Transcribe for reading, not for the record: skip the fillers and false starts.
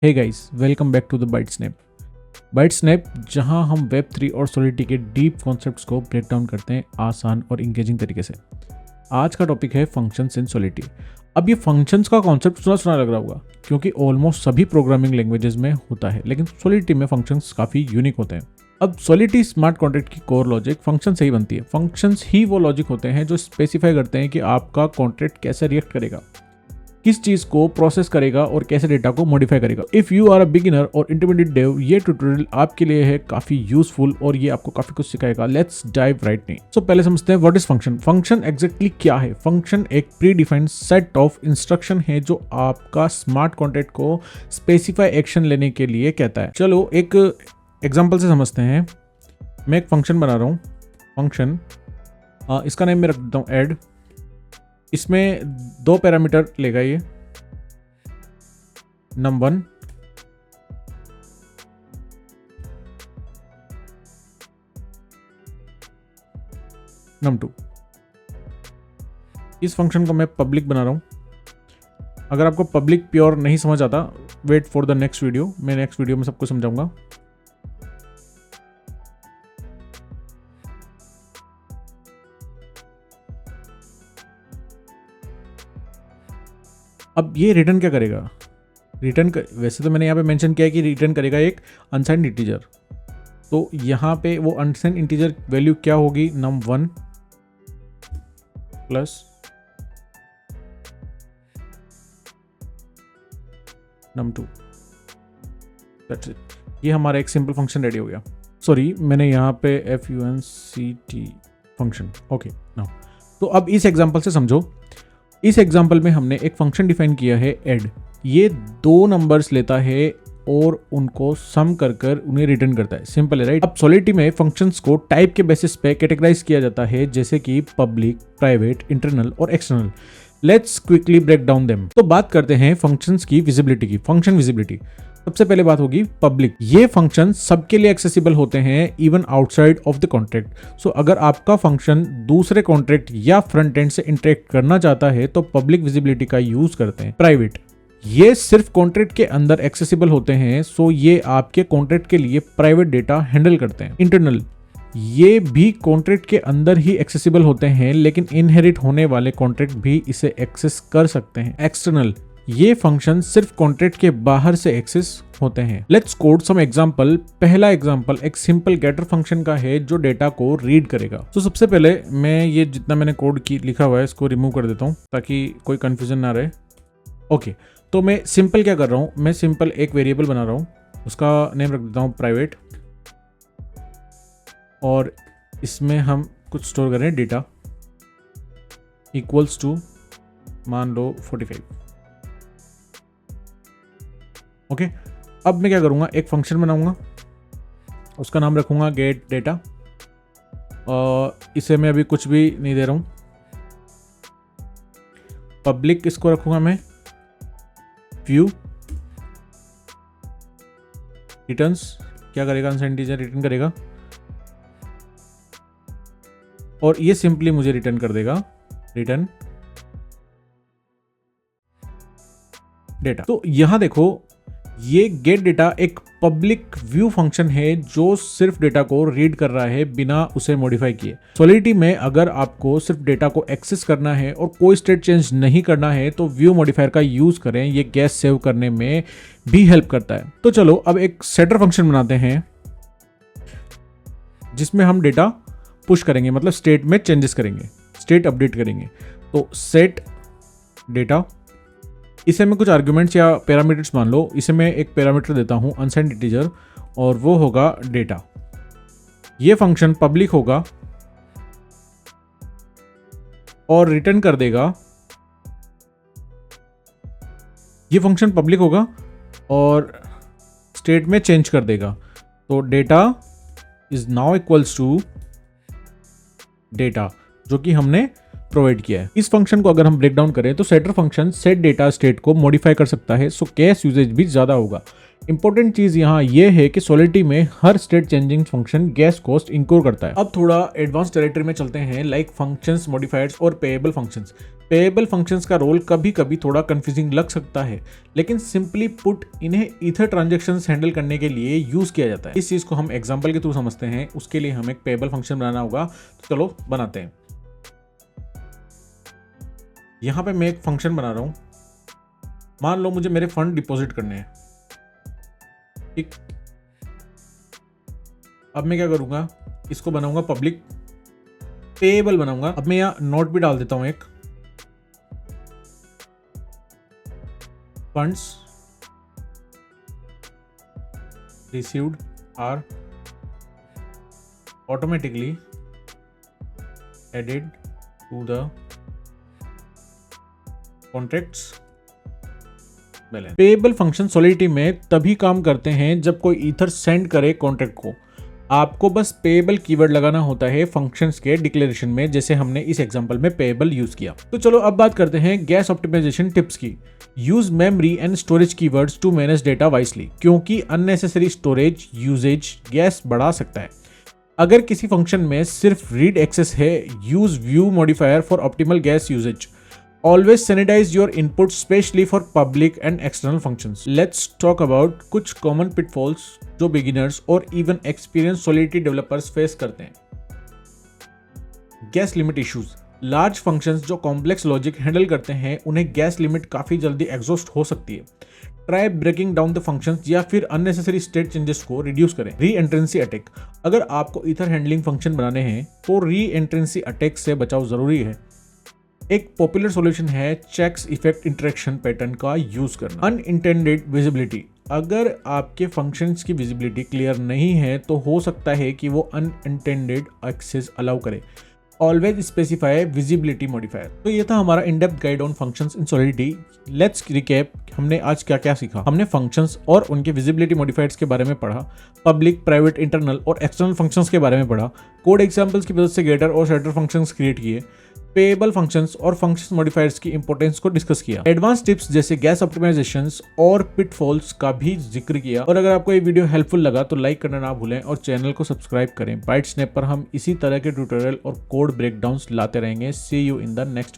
Hey guys, welcome back to the Byte Snap जहां हम web 3 और सॉलिडिटी के डीप कॉन्सेप्ट्स को ब्रेक डाउन करते हैं आसान और इंगेजिंग तरीके से। आज का टॉपिक है फंक्शंस इन सॉलिडिटी। अब ये फंक्शंस का कॉन्सेप्ट सुना सुना लग रहा होगा क्योंकि ऑलमोस्ट सभी प्रोग्रामिंग लैंग्वेजेस में होता है, लेकिन सॉलिडिटी में फंक्शंस काफ़ी यूनिक होते हैं। अब सॉलिडिटी स्मार्ट कॉन्ट्रैक्ट की कोर लॉजिक फंक्शन से ही बनती है। फंक्शंस ही वो लॉजिक होते हैं जो स्पेसिफाई करते हैं कि आपका कॉन्ट्रैक्ट कैसे रिएक्ट करेगा, किस चीज को प्रोसेस करेगा और कैसे डेटा को मॉडिफाई करेगा। If you are a beginner और इंटरमीडिएट डेव, ये ट्यूटोरियल आपके लिए है काफी यूजफुल और ये आपको काफी कुछ सिखाएगा। लेट्स डाइव राइट इन। सो पहले समझते हैं what is function. Function exactly क्या है? फंक्शन एक pre defined set of instruction है जो आपका स्मार्ट कॉन्ट्रैक्ट को स्पेसिफाई एक्शन लेने के लिए कहता है। चलो एक एग्जाम्पल से समझते हैं। मैं एक फंक्शन बना रहा हूँ। फंक्शन इसका नेम मैं रख देता हूँ ऐड। इसमें 2 पैरामीटर लेगा ये, num1 num2। इस फंक्शन को मैं पब्लिक बना रहा हूं। अगर आपको पब्लिक प्योर नहीं समझ आता, wait for the next video, मैं नेक्स्ट वीडियो में सबको समझाऊंगा। अब ये रिटर्न क्या करेगा? वैसे तो मैंने यहाँ पे मेंशन किया है कि रिटर्न करेगा एक अनसाइंड इंटीजर। तो यहाँ पे वो अनसाइंड इंटीजर वैल्यू क्या होगी? num1 plus num2। That's it. ये हमारा एक सिंपल फंक्शन रेडी हो गया। सॉरी, मैंने यहाँ पे funct फंक्शन। ओके नाउ तो अब इस एग्जांपल से समझो। इस एग्जाम्पल में हमने एक फंक्शन डिफाइन किया है ऐड। ये 2 नंबर्स लेता है और उनको सम कर कर उन्हें रिटर्न करता है। सिंपल है, राइट? अब सॉलिडिटी में फंक्शंस को टाइप के बेसिस पे कैटेगराइज किया जाता है, जैसे कि पब्लिक, प्राइवेट, इंटरनल और external. Let's quickly break down them. तो बात करते हैं फंक्शंस की विजिबिलिटी की। फंक्शन विजिबिलिटी, सबसे पहले बात होगी पब्लिक। ये फंक्शन सबके लिए एक्सेसिबल होते हैं, even outside of the contract. So अगर आपका फंक्शन दूसरे कॉन्ट्रैक्ट या फ्रंट एंड से इंटरेक्ट करना चाहता है तो पब्लिक विजिबिलिटी का यूज करते हैं। प्राइवेट, ये सिर्फ कॉन्ट्रैक्ट के अंदर एक्सेसिबल होते हैं, सो ये आपके कॉन्ट्रैक्ट के लिए प्राइवेट डेटा हैंडल करते हैं। इंटरनल, ये भी कॉन्ट्रैक्ट के अंदर ही एक्सेसिबल होते हैं, लेकिन इनहेरिट होने वाले कॉन्ट्रैक्ट भी इसे एक्सेस कर सकते हैं। एक्सटर्नल, ये फंक्शन सिर्फ कॉन्ट्रैक्ट के बाहर से एक्सेस होते हैं। Let's code some example. पहला एग्जांपल एक सिंपल गेटर फंक्शन का है जो डेटा को रीड करेगा। तो सबसे पहले मैं ये जितना मैंने कोड की लिखा हुआ है इसको रिमूव कर देता हूँ ताकि कोई कंफ्यूजन ना रहे। ओके, तो मैं सिंपल क्या कर रहा हूँ? मैं सिंपल एक वेरिएबल बना रहा हूँ, उसका नेम रख देता हूँ प्राइवेट, और इसमें हम कुछ स्टोर करें डेटा इक्वल्स टू मान लो 45। ओके, अब मैं क्या करूंगा? एक फंक्शन बनाऊंगा, उसका नाम रखूंगा गेट डेटा, और इसे मैं अभी कुछ भी नहीं दे रहा हूं। पब्लिक इसको रखूंगा मैं व्यू। रिटर्न्स क्या करेगा? अनसाइंड इंटीजर रिटर्न करेगा, और ये सिंपली मुझे रिटर्न कर देगा रिटर्न डेटा। तो यहां देखो, ये गेट डेटा एक पब्लिक व्यू फंक्शन है जो सिर्फ डेटा को रीड कर रहा है बिना उसे मॉडिफाई किए। सॉलिडिटी में अगर आपको सिर्फ डेटा को एक्सेस करना है और कोई स्टेट चेंज नहीं करना है तो व्यू मॉडिफायर का यूज करें, ये गैस सेव करने में भी हेल्प करता है। तो चलो अब एक सेटर फंक्शन बनाते हैं जिसमें हम डेटा पुश करेंगे, मतलब स्टेट में चेंजेस करेंगे, स्टेट अपडेट करेंगे। तो सेट डेटा, इसे मैं कुछ आर्ग्यूमेंट्स या पैरामीटर्स मान लो, इसे मैं एक पैरामीटर देता हूं अनसाइंड इंटीजर, और वो होगा डेटा। ये फंक्शन पब्लिक होगा और रिटर्न कर देगा। ये फंक्शन पब्लिक होगा और स्टेट में चेंज कर देगा। तो data is now equals to data, जो कि हमने प्रोवाइड किया है। इस फंक्शन को अगर हम ब्रेक डाउन करें तो setter function set data state को मॉडिफाई कर सकता है, सो कैश यूजेज भी ज्यादा होगा। इंपॉर्टेंट चीज यहाँ ये है कि सॉलिडिटी में हर state changing function gas cost include करता है। अब थोड़ा एडवांस टेरिटरी में चलते हैं, लाइक फंक्शंस, मॉडिफायर्स और पेएबल फंक्शंस। पेएबल फंक्शंस का रोल कभी कभी थोड़ा कंफ्यूजिंग लग सकता है, लेकिन सिंपली पुट इन्हें ईथर ट्रांजेक्शंस हैंडल करने के लिए यूज किया जाता है। इस चीज को हम एग्जांपल के थ्रू समझते हैं। उसके लिए हमें एक पेएबल फंक्शन बनाना होगा, तो चलो बनाते हैं। यहां पे मैं एक फंक्शन बना रहा हूं। मान लो मुझे मेरे फंड डिपॉजिट करने हैं, ठीक। अब मैं क्या करूंगा, इसको बनाऊंगा पब्लिक, पेएबल बनाऊंगा। अब मैं यहां नोट भी डाल देता हूं एक, funds received are automatically added to the contract's balance. Payable function solidity में तभी काम करते हैं जब कोई ईथर सेंड करे कॉन्ट्रैक्ट को। आपको बस पेएबल कीवर्ड लगाना होता है फंक्शंस के डिक्लेरेशन में, जैसे हमने इस एग्जांपल में पेएबल यूज किया। तो चलो अब बात करते हैं गैस ऑप्टिमाइजेशन टिप्स की। Use memory and storage keywords to manage data wisely, क्योंकि अननेसेसरी स्टोरेज यूजेज गैस बढ़ा सकता है। अगर किसी फंक्शन में सिर्फ रीड एक्सेस है, use view modifier for optimal gas usage. Always sanitize your inputs, especially for public and external functions. Let's talk about कुछ common pitfalls जो beginners और even experienced Solidity developers face करते हैं। Gas limit issues। Large functions जो complex logic handle करते हैं, उन्हें gas limit काफी जल्दी exhaust हो सकती है। Try breaking down the functions या फिर unnecessary state changes को reduce करें। Re-entrancy attack। अगर आपको ether handling function बनाने हैं तो re-entrancy attack से बचाव जरूरी है। एक पॉपुलर सॉल्यूशन है चेक्स इफेक्ट इंटरेक्शन पैटर्न का यूज करना। Unintended visibility. अगर आपके फंक्शंस की विजिबिलिटी क्लियर नहीं है तो हो सकता है कि वो अनइंटेंडेड एक्सेस अलाउ करे। Always specify visibility modifier. तो ये था हमारा in depth guide on functions in solidity. Let's recap, हमने आज क्या क्या सीखा। हमने फंक्शंस और उनके विजिबिलिटी मॉडिफायर्स के बारे में पढ़ा, पब्लिक, प्राइवेट, इंटरनल और एक्सटर्नल फंक्शंस के बारे में पढ़ा, कोड एग्जांपल्स की मदद से गेटर और सेटर फंक्शंस क्रिएट किए, पेएबल फंक्शंस और फंक्शंस मॉडिफायर्स की इंपॉर्टेंस को डिस्कस किया, एडवांस टिप्स जैसे गैस ऑप्टिमाइजेशंस और पिटफॉल्स का भी जिक्र किया। और अगर आपको ये वीडियो हेल्पफुल लगा तो लाइक करना ना भूलें और चैनल को सब्सक्राइब करें। बाइट स्नैप पर हम इसी तरह के ट्यूटोरियल और कोड ब्रेकडाउन्स लाते रहेंगे। See you in the next one.